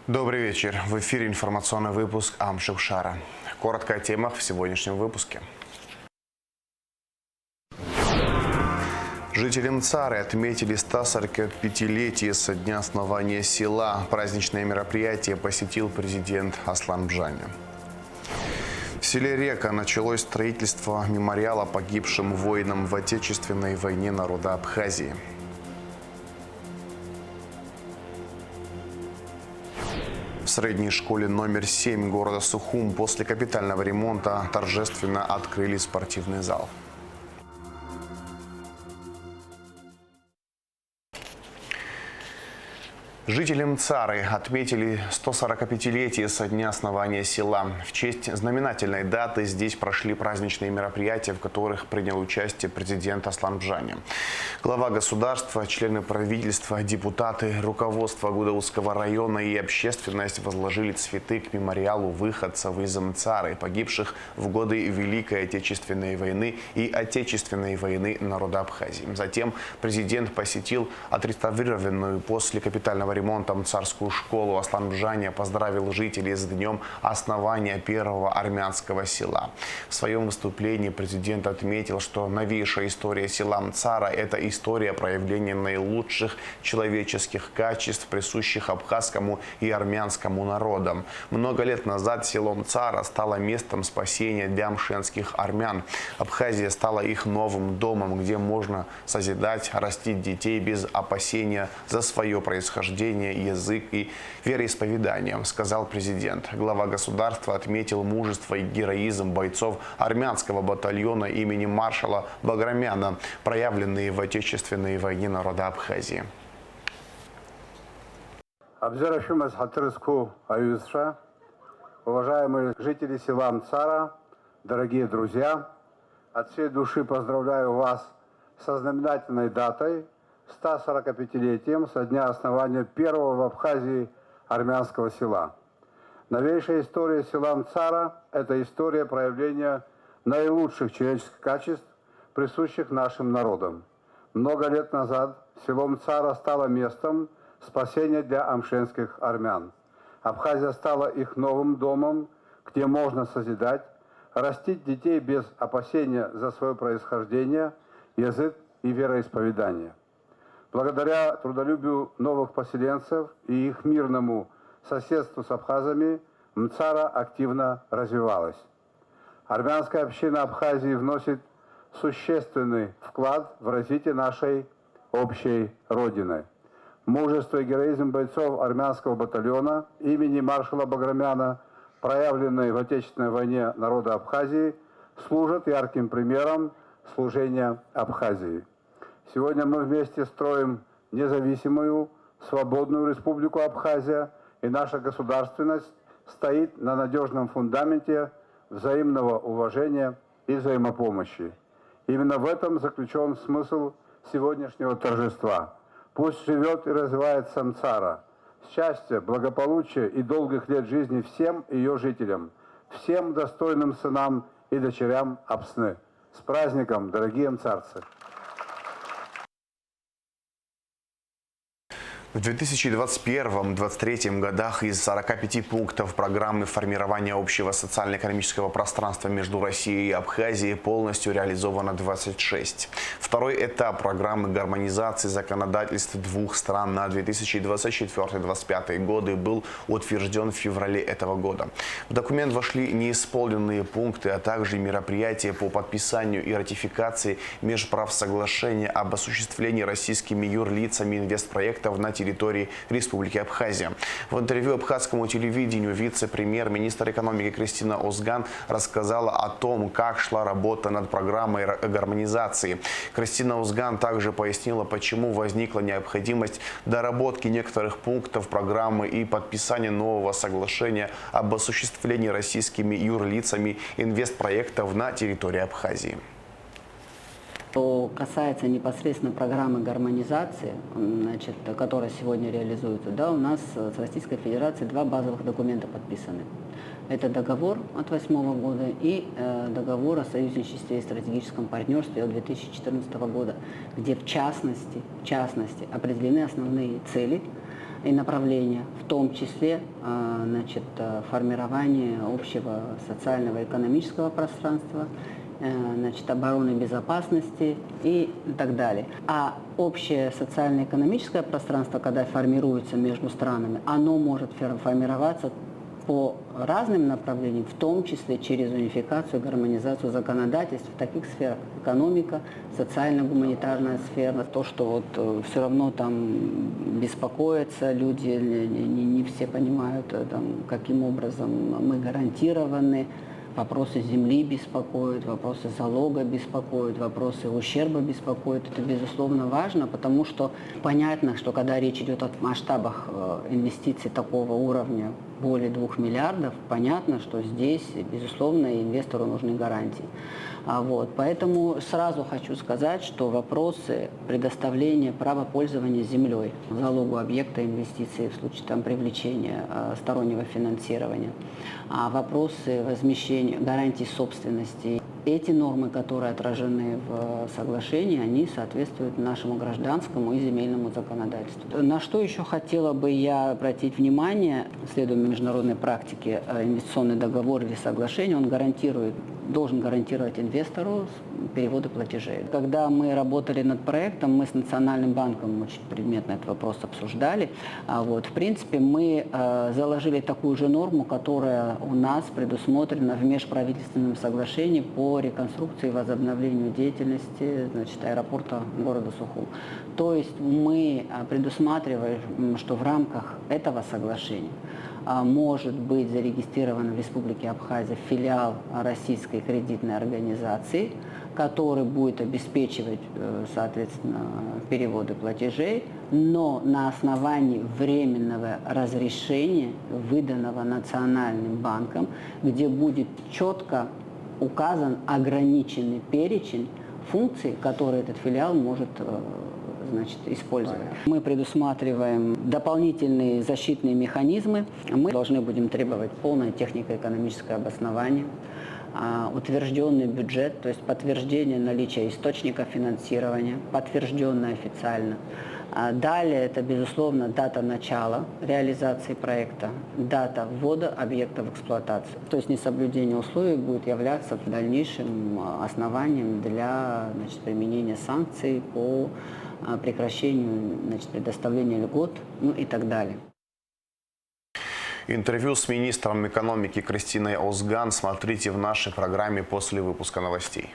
Добрый вечер. В эфире информационный выпуск Амшевшара. Коротко о темах в сегодняшнем выпуске. Жители Мцары отметили 145-летие со дня основания села. Праздничное мероприятие посетил президент Аслан Бжани. В селе Река началось строительство мемориала погибшим воинам в Отечественной войне народа Абхазии. В средней школе номер 7 города Сухум после капитального ремонта торжественно открыли спортивный зал. Жители Мцары отметили 145-летие со дня основания села. В честь знаменательной даты здесь прошли праздничные мероприятия, в которых принял участие президент Аслан Бжани. Глава государства, члены правительства, депутаты, руководство Гудаутского района и общественность возложили цветы к мемориалу выходцев из Мцары, погибших в годы Великой Отечественной войны и Отечественной войны народа Абхазии. Затем президент посетил отреставрированную после капитального ремонта Мцарскую школу. Аслан Бжани поздравил жителей с днем основания первого армянского села. В своем выступлении президент отметил, что новейшая история села Мцара – это история проявления наилучших человеческих качеств, присущих абхазскому и армянскому народам. Много лет назад село Мцара стало местом спасения для мшенских армян. Абхазия стала их новым домом, где можно созидать, растить детей без опасения за свое происхождение, язык и вероисповедание, сказал президент. Глава государства отметил мужество и героизм бойцов армянского батальона имени маршала Баграмяна, проявленные в Отечественной войне народа Абхазии. Уважаемые жители села Мцара, дорогие друзья, от всей души поздравляю вас со знаменательной датой, 145-летием со дня основания первого в Абхазии армянского села. Новейшая история села Мцара – это история проявления наилучших человеческих качеств, присущих нашим народам. Много лет назад село Мцара стало местом спасения для амшенских армян. Абхазия стала их новым домом, где можно созидать, растить детей без опасения за свое происхождение, язык и вероисповедание. Благодаря трудолюбию новых поселенцев и их мирному соседству с абхазами Мцара активно развивалась. Армянская община Абхазии вносит существенный вклад в развитие нашей общей Родины. Мужество и героизм бойцов армянского батальона имени маршала Баграмяна, проявленные в Отечественной войне народа Абхазии, служат ярким примером служения Абхазии. Сегодня мы вместе строим независимую, свободную республику Абхазия, и наша государственность стоит на надежном фундаменте взаимного уважения и взаимопомощи. Именно в этом заключен смысл сегодняшнего торжества. Пусть живет и развивается Мцара. Счастья, благополучия и долгих лет жизни всем ее жителям, всем достойным сынам и дочерям Апсны. С праздником, дорогие мцарцы! В 2021-2023 годах из 45 пунктов программы формирования общего социально-экономического пространства между Россией и Абхазией полностью реализовано 26. Второй этап программы гармонизации законодательств двух стран на 2024-2025 годы был утвержден в феврале этого года. В документ вошли неисполненные пункты, а также мероприятия по подписанию и ратификации межправсоглашения об осуществлении российскими юрлицами инвестпроектов на территории Республики Абхазия. В интервью абхазскому телевидению вице-премьер-министр экономики Кристина Озган рассказала о том, как шла работа над программой гармонизации. Кристина Озган также пояснила, почему возникла необходимость доработки некоторых пунктов программы и подписания нового соглашения об осуществлении российскими юрлицами инвестпроектов на территории Абхазии. Что касается непосредственно программы гармонизации, значит, которая сегодня реализуется, да, у нас с Российской Федерацией два базовых документа подписаны. Это договор от 2008 года и договор о союзничестве и стратегическом партнерстве от 2014 года, где в частности определены основные цели и направления, в том числе значит, формирование общего социального и экономического пространства, значит, обороны и безопасности и так далее. А общее социально-экономическое пространство, когда формируется между странами, оно может формироваться по разным направлениям, в том числе через унификацию, гармонизацию законодательств в таких сферах: экономика, социально-гуманитарная сфера, то, что вот все равно там беспокоятся люди, не все понимают, там, каким образом мы гарантированы. Вопросы земли беспокоят, вопросы залога беспокоят, вопросы ущерба беспокоят. Это, безусловно, важно, потому что понятно, что когда речь идет о масштабах инвестиций такого уровня, более 2 миллиардов, понятно, что здесь, безусловно, инвестору нужны гарантии. Поэтому сразу хочу сказать, что вопросы предоставления права пользования землей, залогу объекта инвестиций в случае там, привлечения стороннего финансирования, вопросы возмещения гарантий собственности, эти нормы, которые отражены в соглашении, они соответствуют нашему гражданскому и земельному законодательству. На что еще хотела бы я обратить внимание, следуя международной практике, инвестиционный договор или соглашение, он должен гарантировать инвестору переводы платежей. Когда мы работали над проектом, мы с Национальным банком очень предметно этот вопрос обсуждали. В принципе, мы заложили такую же норму, которая у нас предусмотрена в межправительственном соглашении по реконструкции и возобновлению деятельности, значит, аэропорта города Сухум. То есть мы предусматриваем, что в рамках этого соглашения может быть зарегистрирован в Республике Абхазия филиал российской кредитной организации, который будет обеспечивать, соответственно, переводы платежей, но на основании временного разрешения, выданного Национальным банком, где будет четко указан ограниченный перечень функций, которые этот филиал может использовать. Мы предусматриваем дополнительные защитные механизмы. Мы должны будем требовать полное технико-экономическое обоснование, утвержденный бюджет, то есть подтверждение наличия источника финансирования, подтвержденное официально. Далее это, безусловно, дата начала реализации проекта, дата ввода объекта в эксплуатацию. То есть несоблюдение условий будет являться дальнейшим основанием для применения санкций по прекращению предоставления льгот, и так далее. Интервью с министром экономики Кристиной Озган смотрите в нашей программе после выпуска новостей.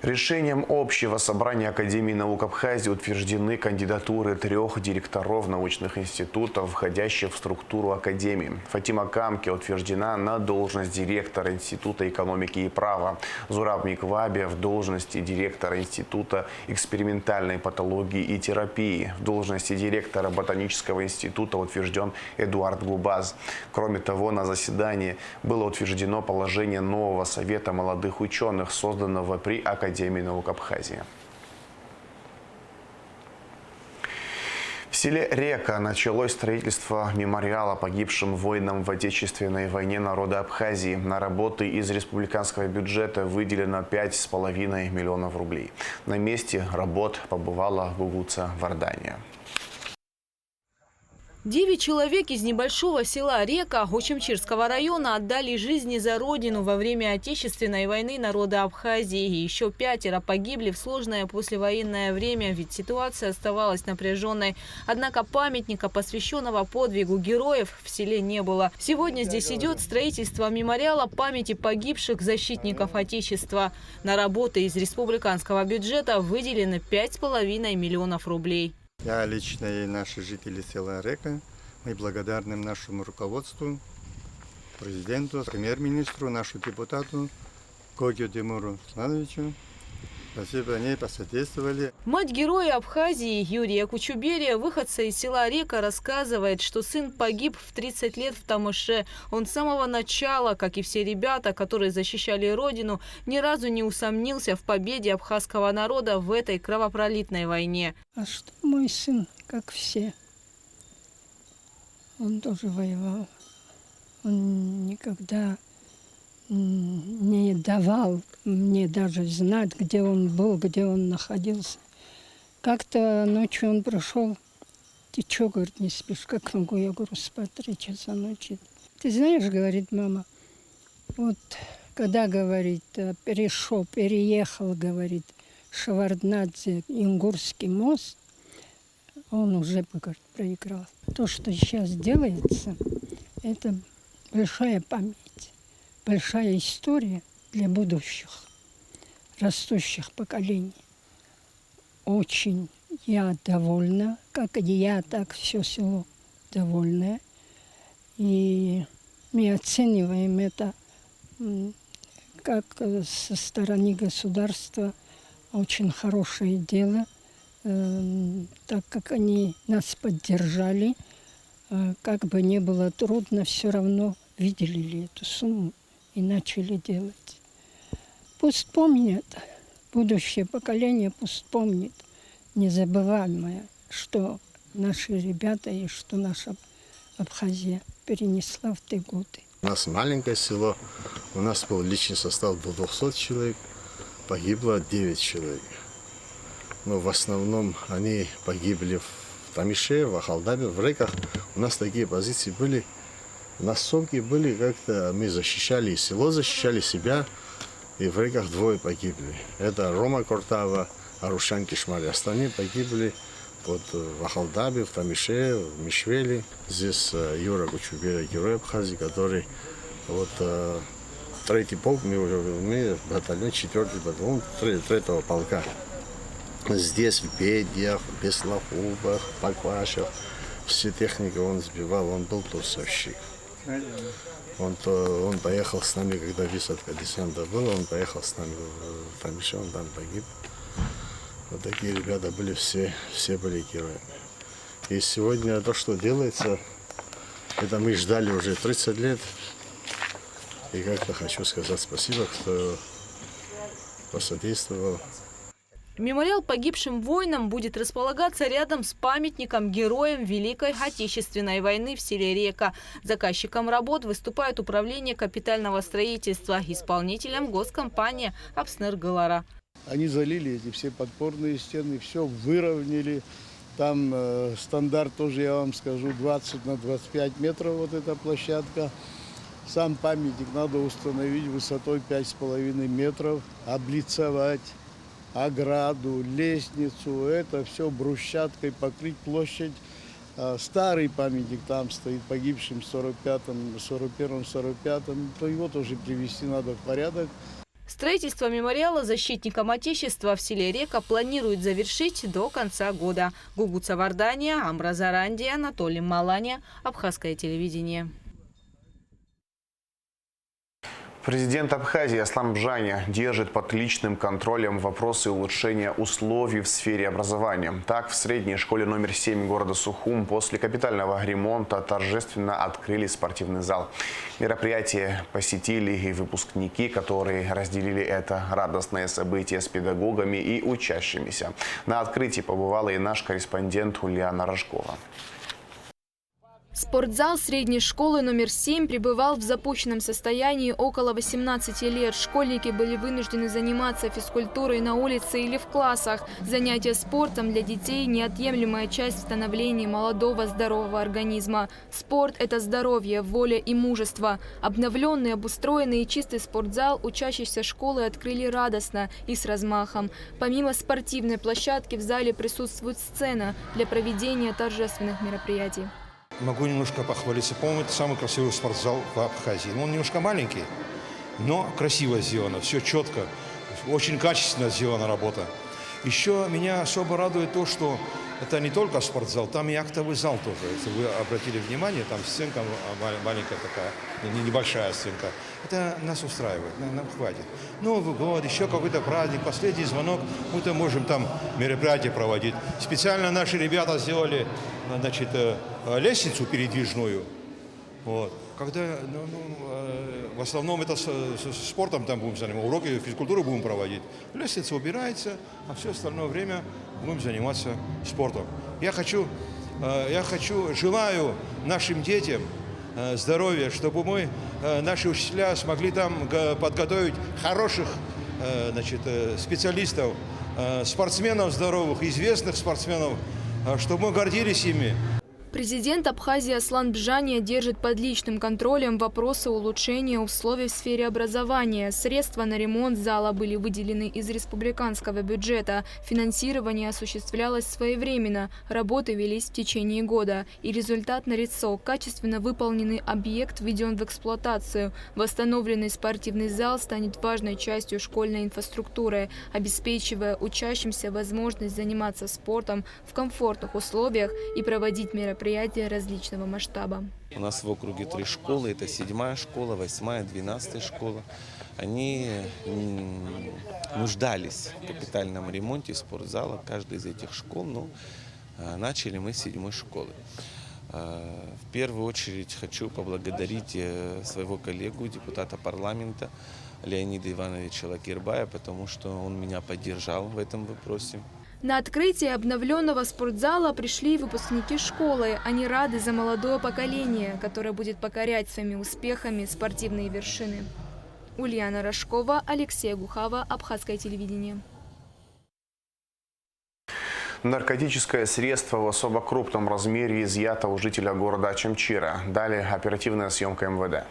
Решением Общего собрания Академии наук Абхазии утверждены кандидатуры 3 директоров научных институтов, входящих в структуру Академии. Фатима Камке утверждена на должность директора Института экономики и права, Зураб Микваби в должности директора Института экспериментальной патологии и терапии. В должности директора Ботанического института утвержден Эдуард Губаз. Кроме того, на заседании было утверждено положение нового совета молодых ученых, созданного при Академии наук Абхазии. В селе Река началось строительство мемориала погибшим воинам в Отечественной войне народа Абхазии. На работы из республиканского бюджета выделено 5,5 миллионов рублей. На месте работ побывала Гугуца Вардания. 9 человек из небольшого села Река Очимчирского района отдали жизни за родину во время Отечественной войны народа Абхазии. И еще 5 погибли в сложное послевоенное время, ведь ситуация оставалась напряженной. Однако памятника, посвященного подвигу героев, в селе не было. Сегодня здесь идет строительство мемориала памяти погибших защитников Отечества. На работы из республиканского бюджета выделено 5,5 миллионов рублей. Я лично и наши жители села Река, мы благодарны нашему руководству, президенту, премьер-министру, нашему депутату Когю Тимуру Слановичу. Спасибо, они посодействовали. Мать героя Абхазии Юрия Кучуберия, выходца из села Река, рассказывает, что сын погиб в 30 лет в Тамыше. Он с самого начала, как и все ребята, которые защищали родину, ни разу не усомнился в победе абхазского народа в этой кровопролитной войне. А что мой сын, как все, он тоже воевал. Он никогда не давал мне даже знать, где он был, где он находился. Как-то ночью он пришел Ты что, говорит, не спишь? Как могу? Я говорю, спать 3 часа ночи. Ты знаешь, говорит мама, вот когда, говорит, переехал, говорит, Шеварднадзе, Ингурский мост, он уже, говорит, проиграл. То, что сейчас делается, это большая память, большая история для будущих, растущих поколений. Очень я довольна, как и я, так все село довольное. И мы оцениваем это как со стороны государства очень хорошее дело, так как они нас поддержали, как бы не было трудно, все равно выделили эту сумму и начали делать. Пусть помнят, будущее поколение пусть помнит, незабываемое, что наши ребята и что наша Абхазия перенесла в те годы. У нас маленькое село, у нас был личный состав был 200 человек, погибло 9 человек. Но в основном они погибли в Тамише, в Ахалдабе, в Реках. У нас такие позиции были, настолки были, как-то мы защищали и село, защищали себя, и в Реках 2 погибли. Это Рома Кортава, Арушан Кишмари. Остальные погибли в Ахалдабе, в Тамише, в Мишвели. Здесь Юра Кучубера, герой Абхазии, который 3-й полк, мы батальон 4-й батальон 3-го полка. Здесь в Бедьях, в Беслахубах, в Паквашах, все техники он сбивал, он был тусовщик. Он поехал с нами, когда высадка десанта была, он поехал с нами в Тамише, он там погиб. Вот такие ребята были, все были героями. И сегодня то, что делается, это мы ждали уже 30 лет. И как-то хочу сказать спасибо, кто посодействовал. Мемориал погибшим воинам будет располагаться рядом с памятником героям Великой Отечественной войны в селе Река. Заказчиком работ выступает Управление капитального строительства, исполнителем госкомпания «Апснер-Галара». Они залили эти все подпорные стены, все выровняли. Там стандарт тоже, я вам скажу, 20 на 25 метров вот эта площадка. Сам памятник надо установить высотой 5,5 метров, облицовать ограду, лестницу, это все брусчаткой покрыть площадь. Старый памятник там стоит, погибшим в 41-м, 45-м, то его тоже привести надо в порядок. Строительство мемориала защитникам Отечества в селе Река планируют завершить до конца года. Гугуца Вардания, Амра Заранди, Анатолий Маланя, Абхазское телевидение. Президент Абхазии Аслан Бжаня держит под личным контролем вопросы улучшения условий в сфере образования. Так, в средней школе номер 7 города Сухум после капитального ремонта торжественно открыли спортивный зал. Мероприятие посетили и выпускники, которые разделили это радостное событие с педагогами и учащимися. На открытии побывала и наш корреспондент Ульяна Рожкова. Спортзал средней школы номер 7 пребывал в запущенном состоянии около 18 лет. Школьники были вынуждены заниматься физкультурой на улице или в классах. Занятия спортом для детей – неотъемлемая часть становления молодого здорового организма. Спорт – это здоровье, воля и мужество. Обновленный, обустроенный и чистый спортзал учащиеся школы открыли радостно и с размахом. Помимо спортивной площадки в зале присутствует сцена для проведения торжественных мероприятий. Могу немножко похвалиться. По-моему, это самый красивый спортзал в Абхазии. Он немножко маленький, но красиво сделано, все четко, очень качественно сделана работа. Еще меня особо радует то, что это не только спортзал, там и актовый зал тоже. Если вы обратили внимание, там стенка маленькая такая, небольшая стенка. Это нас устраивает, нам хватит. Новый год, еще какой-то праздник, последний звонок, мы-то можем там мероприятия проводить. Специально наши ребята сделали, значит, лестницу передвижную. Вот. Когда, в основном это спортом там будем заниматься, уроки физкультуры будем проводить. Лестница убирается, а все остальное время будем заниматься спортом. Я желаю нашим детям здоровья, чтобы мы, наши учителя, смогли там подготовить хороших, значит, специалистов, спортсменов здоровых, известных спортсменов. чтобы мы гордились ими. Президент Абхазии Аслан Бжания держит под личным контролем вопросы улучшения условий в сфере образования. Средства на ремонт зала были выделены из республиканского бюджета. Финансирование осуществлялось своевременно. Работы велись в течение года. И результат налицо. Качественно выполненный объект введен в эксплуатацию. Восстановленный спортивный зал станет важной частью школьной инфраструктуры, обеспечивая учащимся возможность заниматься спортом в комфортных условиях и проводить мероприятия различного масштаба. У нас в округе 3 школы. Это 7-я школа, 8-я, 12-я школа. Они нуждались в капитальном ремонте спортзала. Каждой из этих школ, начали мы с 7-й школы. В первую очередь хочу поблагодарить своего коллегу, депутата парламента Леонида Ивановича Лакирбая, потому что он меня поддержал в этом вопросе. На открытие обновленного спортзала пришли выпускники школы. Они рады за молодое поколение, которое будет покорять своими успехами спортивные вершины. Ульяна Рожкова, Алексей Гухава, Абхазское телевидение. Наркотическое средство в особо крупном размере изъято у жителя города Очамчира. Далее оперативная съемка МВД.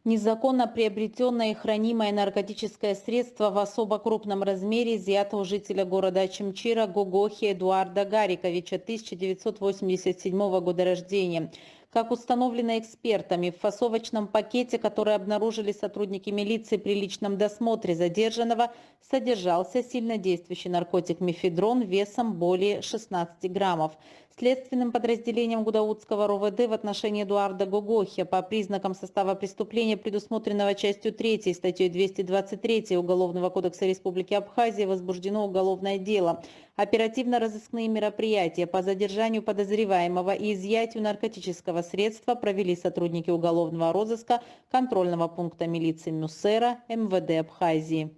Незаконно приобретенное и хранимое наркотическое средство в особо крупном размере изъято у жителя города Очамчира Гогохи Эдуарда Гариковича, 1987 года рождения. Как установлено экспертами, в фасовочном пакете, который обнаружили сотрудники милиции при личном досмотре задержанного, содержался сильнодействующий наркотик мефедрон весом более 16 граммов. Следственным подразделением Гудаутского РОВД в отношении Эдуарда Гогохи по признакам состава преступления, предусмотренного частью 3 статьей 223 Уголовного кодекса Республики Абхазия, возбуждено уголовное дело. Оперативно-розыскные мероприятия по задержанию подозреваемого и изъятию наркотического средства провели сотрудники уголовного розыска контрольного пункта милиции Мюссера МВД Абхазии.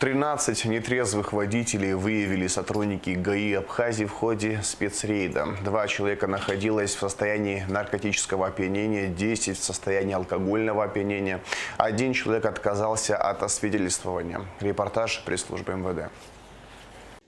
13 нетрезвых водителей выявили сотрудники ГАИ Абхазии в ходе спецрейда. 2 человека находилось в состоянии наркотического опьянения, 10 в состоянии алкогольного опьянения. 1 человек отказался от освидетельствования. Репортаж пресс-службы МВД.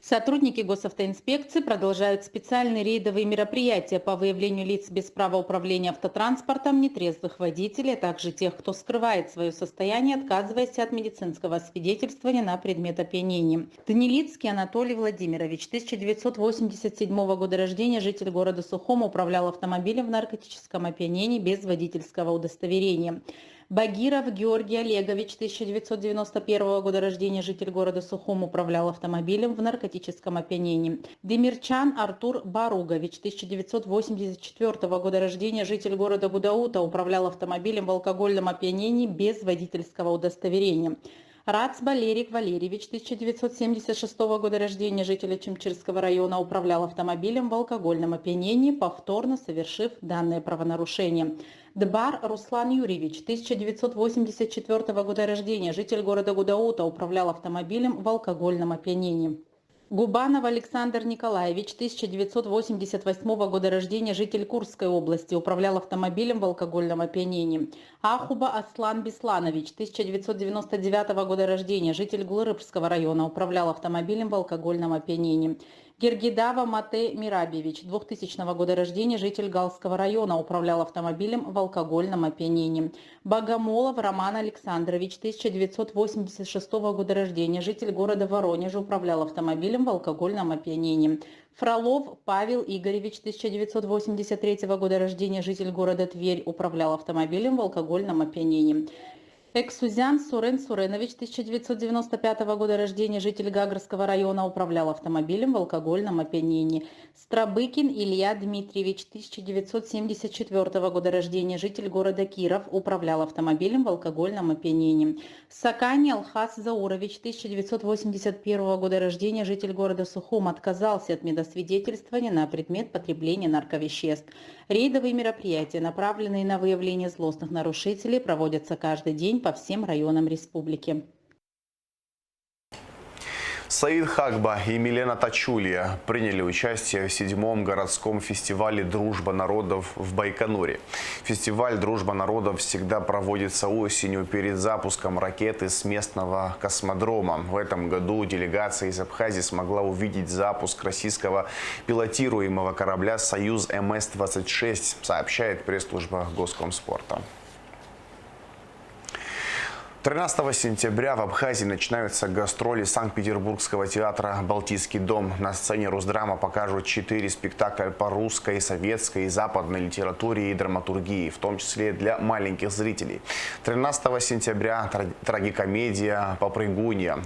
Сотрудники госавтоинспекции продолжают специальные рейдовые мероприятия по выявлению лиц без права управления автотранспортом, нетрезвых водителей, а также тех, кто скрывает свое состояние, отказываясь от медицинского освидетельствования на предмет опьянения. Данилицкий Анатолий Владимирович, 1987 года рождения, житель города Сухума, управлял автомобилем в наркотическом опьянении без водительского удостоверения. Багиров Георгий Олегович, 1991 года рождения, житель города Сухум, управлял автомобилем в наркотическом опьянении. Демирчан Артур Баругович, 1984 года рождения, житель города Гудаута, управлял автомобилем в алкогольном опьянении без водительского удостоверения. Рац Балерик Валерьевич, 1976 года рождения, житель Очамчирского района, управлял автомобилем в алкогольном опьянении, повторно совершив данное правонарушение. Дбар Руслан Юрьевич, 1984 года рождения, житель города Гудаута, управлял автомобилем в алкогольном опьянении. Губанов Александр Николаевич, 1988 года рождения, житель Курской области, управлял автомобилем в алкогольном опьянении. Ахуба Аслан Бесланович, 1999 года рождения, житель Гулырыбского района, управлял автомобилем в алкогольном опьянении. Гергидава Мате Мирабьевич, 2000 года рождения, житель Галского района, управлял автомобилем в алкогольном опьянении. Богомолов Роман Александрович, 1986 года рождения, житель города Воронежа, управлял автомобилем в алкогольном опьянении. Фролов Павел Игоревич, 1983 года рождения, житель города Тверь, управлял автомобилем в алкогольном опьянении. Эксузян Сурен Суренович, 1995 года рождения, житель Гагрского района, управлял автомобилем в алкогольном опьянении. Страбыкин Илья Дмитриевич, 1974 года рождения, житель города Киров, управлял автомобилем в алкогольном опьянении. Сакани Алхас Заурович, 1981 года рождения, житель города Сухум, отказался от медосвидетельствования на предмет потребления нарковеществ. Рейдовые мероприятия, направленные на выявление злостных нарушителей, проводятся каждый день по всем районам республики. Саид Хагба и Милена Тачулья приняли участие в 7-м городском фестивале «Дружба народов» в Байконуре. Фестиваль «Дружба народов» всегда проводится осенью перед запуском ракеты с местного космодрома. В этом году делегация из Абхазии смогла увидеть запуск российского пилотируемого корабля «Союз МС-26», сообщает пресс-служба Госкомспорта. 13 сентября в Абхазии начинаются гастроли Санкт-Петербургского театра «Балтийский дом». На сцене Русдрама покажут 4 спектакля по русской, советской и западной литературе и драматургии, в том числе для маленьких зрителей. 13 сентября трагикомедия «Попрыгунья»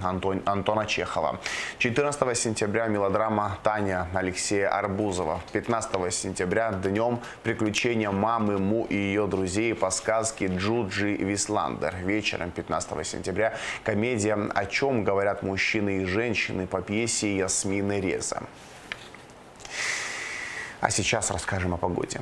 Антона Чехова. 14 сентября мелодрама «Таня» Алексея Арбузова. 15 сентября днем приключения мамы Му и ее друзей по сказке Джуджи Висландер. Вечером 15 сентября комедия «О чем говорят мужчины и женщины» по пьесе Ясмины Реза. А сейчас расскажем о погоде.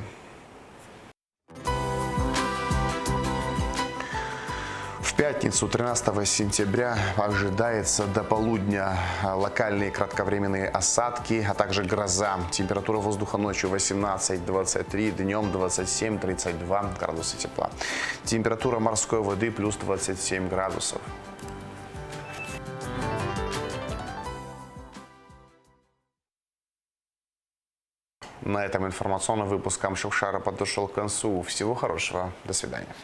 В пятницу, 13 сентября, ожидается до полудня локальные кратковременные осадки, а также гроза. Температура воздуха ночью 18-23, днем 27-32 градуса тепла. Температура морской воды плюс 27 градусов. На этом информационный выпуск Амшукшара подошел к концу. Всего хорошего. До свидания.